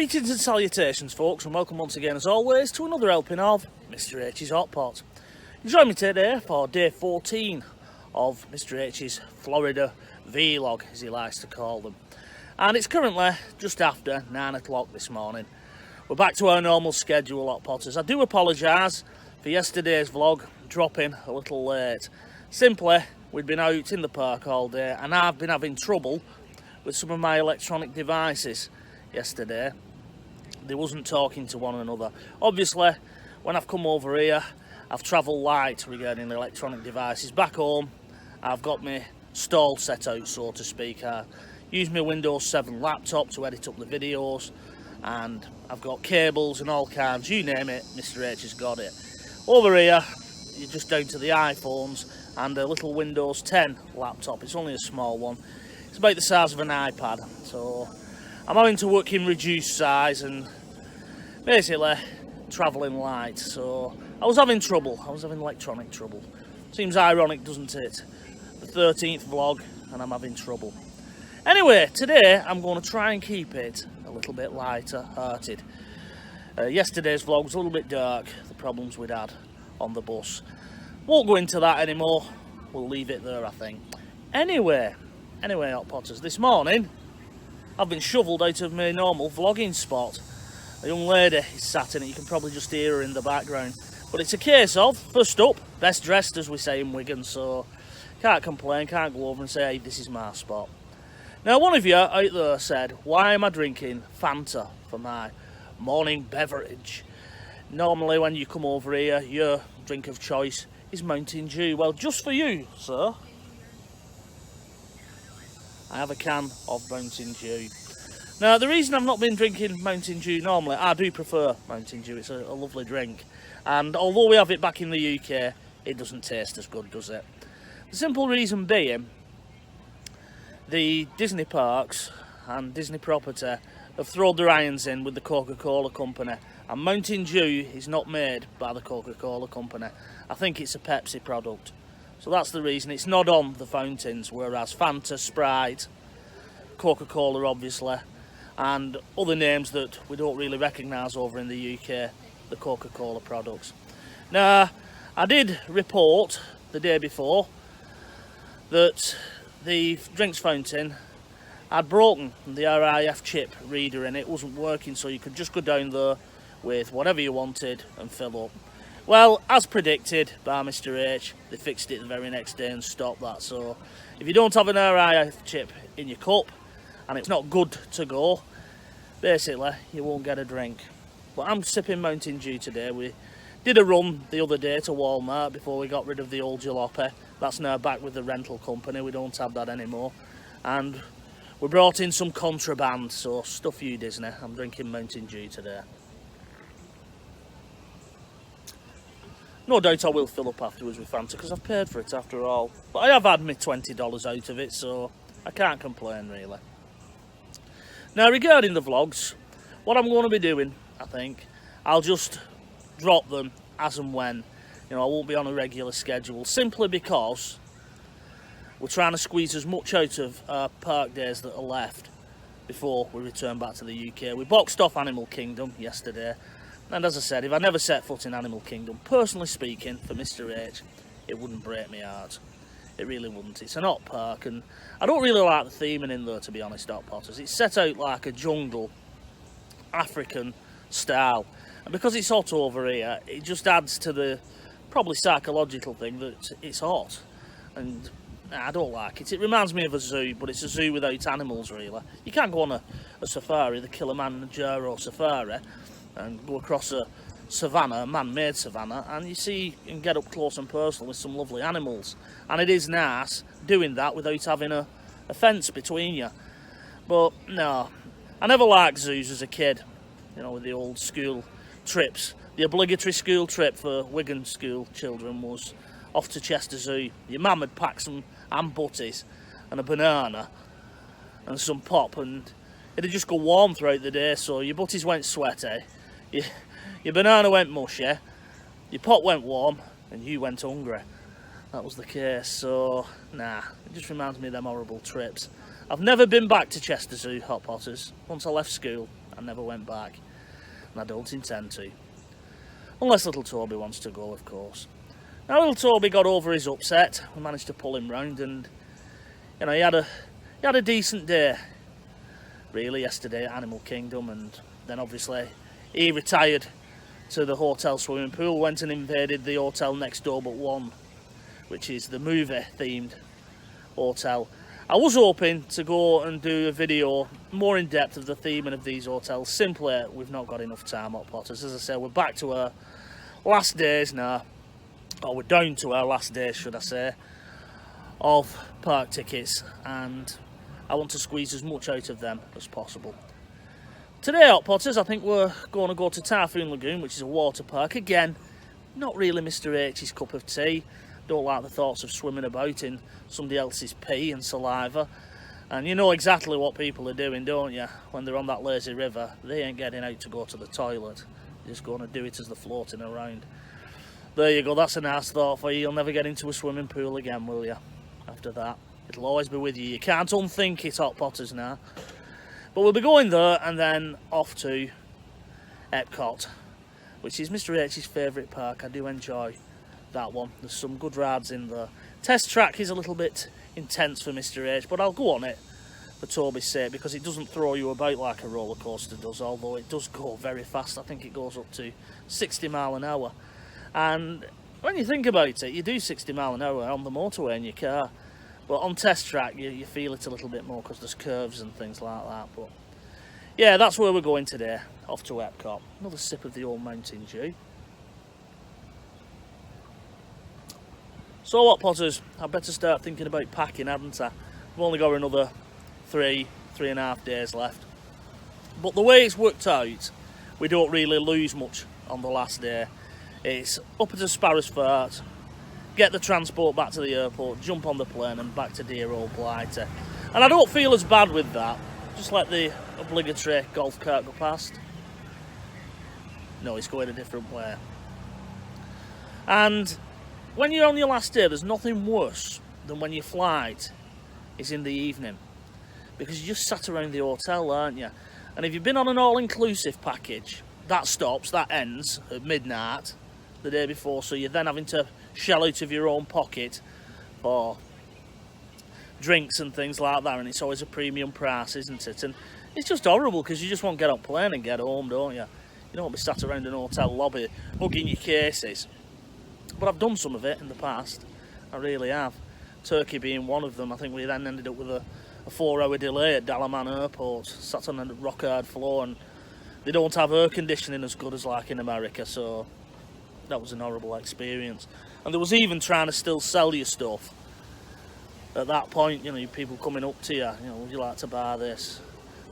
Greetings and salutations, folks, and welcome once again, as always, to another helping of Mr H's Hot Pot. You join me today for day 14 of Mr H's Florida vlog, as he likes to call them. And it's currently just after 9 o'clock this morning. We're back to our normal schedule, Hot Potters. I do apologise for yesterday's vlog dropping a little late. Simply, we'd been out in the park all day, and I've been having trouble with some of my electronic devices yesterday. They wasn't talking to one another. Obviously, when I've come over here, I've travelled light regarding the electronic devices. Back home, I've got my stall set out, so to speak. I use my Windows 7 laptop to edit up the videos, and I've got cables and all kinds, you name it, Mr H has got it. Over here, you're just down to the iPhones and a little Windows 10 laptop. It's only a small one. It's about the size of an iPad, so I'm having to work in reduced size and basically travelling light. So I was having trouble. I was having electronic trouble. Seems ironic, doesn't it? The 13th vlog and I'm having trouble. Anyway, today I'm going to try and keep it a little bit lighter hearted. Yesterday's vlog was a little bit dark, the problems we'd had on the bus. Won't go into that anymore. We'll leave it there, I think. Anyway, Hot Potters, this morning I've been shovelled out of my normal vlogging spot. A young lady is sat in it, you can probably just hear her in the background. But it's a case of, first up, best dressed as we say in Wigan, so can't complain, can't go over and say, hey, this is my spot. Now, one of you out there said, why am I drinking Fanta for my morning beverage? Normally when you come over here, your drink of choice is Mountain Dew. Well, just for you, sir, I have a can of Mountain Dew. Now, the reason I've not been drinking Mountain Dew normally, I do prefer Mountain Dew. It's a lovely drink. And although we have it back in the UK, it doesn't taste as good, does it? The simple reason being, the Disney parks and Disney property have thrown their irons in with the Coca-Cola company. And Mountain Dew is not made by the Coca-Cola company. I think it's a Pepsi product. So that's the reason it's not on the fountains, whereas Fanta, Sprite, Coca-Cola obviously, and other names that we don't really recognise over in the UK, the Coca-Cola products. Now, I did report the day before that the drinks fountain had broken the RIF chip reader and it wasn't working, so you could just go down there with whatever you wanted and fill up. Well, as predicted by Mr H, they fixed it the very next day and stopped that. So if you don't have an RIF chip in your cup and it's not good to go, basically you won't get a drink. But I'm sipping Mountain Dew today. We did a run the other day to Walmart before we got rid of the old jalopy. That's now back with the rental company. We don't have that anymore. And we brought in some contraband, so stuff you, Disney. I'm drinking Mountain Dew today. No doubt I will fill up afterwards with Fanta because I've paid for it after all. But I have had my $20 out of it, so I can't complain really. Now, regarding the vlogs, what I'm going to be doing, I think, I'll just drop them as and when. You know, I won't be on a regular schedule, simply because we're trying to squeeze as much out of our park days that are left before we return back to the UK. We boxed off Animal Kingdom yesterday. And as I said, if I never set foot in Animal Kingdom, personally speaking, for Mr H, it wouldn't break my heart. It really wouldn't. It's an hot park, and I don't really like the theming in there, to be honest, Hot Potters. It's set out like a jungle, African style. And because it's hot over here, it just adds to the probably psychological thing that it's hot. And I don't like it. It reminds me of a zoo, but it's a zoo without animals, really. You can't go on a safari, the Kilimanjaro safari, and go across a savannah, a man-made savannah, and you see and get up close and personal with some lovely animals. And it is nice doing that without having a fence between you. But no, I never liked zoos as a kid, you know, with the old school trips. The obligatory school trip for Wigan school children was off to Chester Zoo. Your mum had packed some ham butties and a banana and some pop, and it'd just go warm throughout the day, so your butties went sweaty, your banana went mushy, your pot went warm, and you went hungry. That was the case, so nah, it just reminds me of them horrible trips. I've never been back to Chester Zoo, Hot Potters. Once I left school, I never went back, and I don't intend to. Unless little Toby wants to go, of course. Now little Toby got over his upset. We managed to pull him round, and you know, he had a decent day, really, yesterday at Animal Kingdom, and then obviously he retired to the hotel swimming pool, went and invaded the hotel next door but one, which is the movie themed hotel. I was hoping to go and do a video more in depth of the theming of these hotels. Simply, we've not got enough time, Hot Potters. As I said, we're back to our last days now, or we're down to our last days, should I say, of park tickets, and I want to squeeze as much out of them as possible. Today, Hot Potters, I think we're going to go to Typhoon Lagoon, which is a water park. Again, not really Mr H's cup of tea. Don't like the thoughts of swimming about in somebody else's pee and saliva. And you know exactly what people are doing, don't you? When they're on that lazy river, they ain't getting out to go to the toilet. They're just going to do it as they're floating around. There you go, that's a nice thought for you. You'll never get into a swimming pool again, will you? After that, it'll always be with you. You can't unthink it, Hot Potters, now. But we'll be going there and then off to Epcot, which is Mr H's favourite park. I do enjoy that one. There's some good rides in there. Test track is a little bit intense for Mr H, but I'll go on it for Toby's sake, because it doesn't throw you about like a roller coaster does, although it does go very fast. I think it goes up to 60 mile an hour. And when you think about it, you do 60 mile an hour on the motorway in your car, but on test track you feel it a little bit more because there's curves and things like that. But yeah, that's where we're going today, off to Epcot. Another sip of the old Mountain Dew. So what, Potters, I'd better start thinking about packing, hadn't I? I've only got another three and a half days left. But the way it's worked out, we don't really lose much on the last day. It's up at Sparrows Fort, get the transport back to the airport, jump on the plane and back to dear old Blighty. And I don't feel as bad with that. Just let the obligatory golf cart go past. No, it's going a different way. And when you're on your last day, there's nothing worse than when your flight is in the evening, because you just sat around the hotel, aren't you? And if you've been on an all-inclusive package, that stops, that ends at midnight the day before, so you're then having to shell out of your own pocket for drinks and things like that, and it's always a premium price, isn't it? And it's just horrible, because you just won't get on plane and get home, don't you? You don't want to be sat around an hotel lobby hugging your cases. But I've done some of it in the past, I really have. Turkey being one of them. I think we then ended up with a 4-hour delay at Dalaman Airport, sat on a rock-hard floor, and they don't have air conditioning as good as like in America, so that was an horrible experience. And there was even trying to still sell you stuff at that point, you know, people coming up to you, would you like to buy this?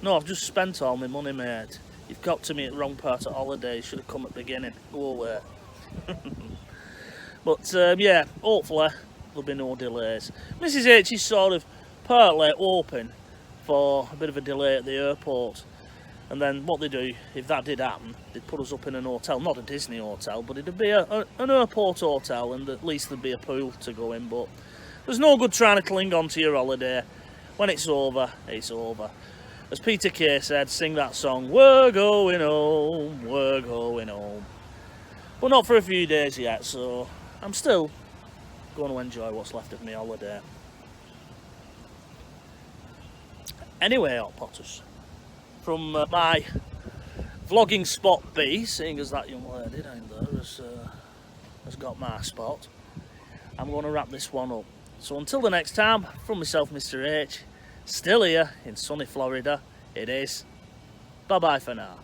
No, I've just spent all my money, mate. You've got to me at the wrong part of holiday, you should have come at the beginning. Go away. But yeah, hopefully there'll be no delays. Mrs H is sort of partly open for a bit of a delay at the airport, and then what they do, if that did happen, they'd put us up in an hotel, not a Disney hotel, but it'd be an airport hotel, and at least there'd be a pool to go in. But there's no good trying to cling on to your holiday. When it's over, it's over. As Peter Kay said, sing that song, we're going home, we're going home. But not for a few days yet, so I'm still going to enjoy what's left of my holiday. Anyway, Hot Potters, from my vlogging spot B, seeing as that young lady down there has got my spot, I'm going to wrap this one up. So until the next time, from myself, Mr H, still here in sunny Florida, it is bye-bye for now.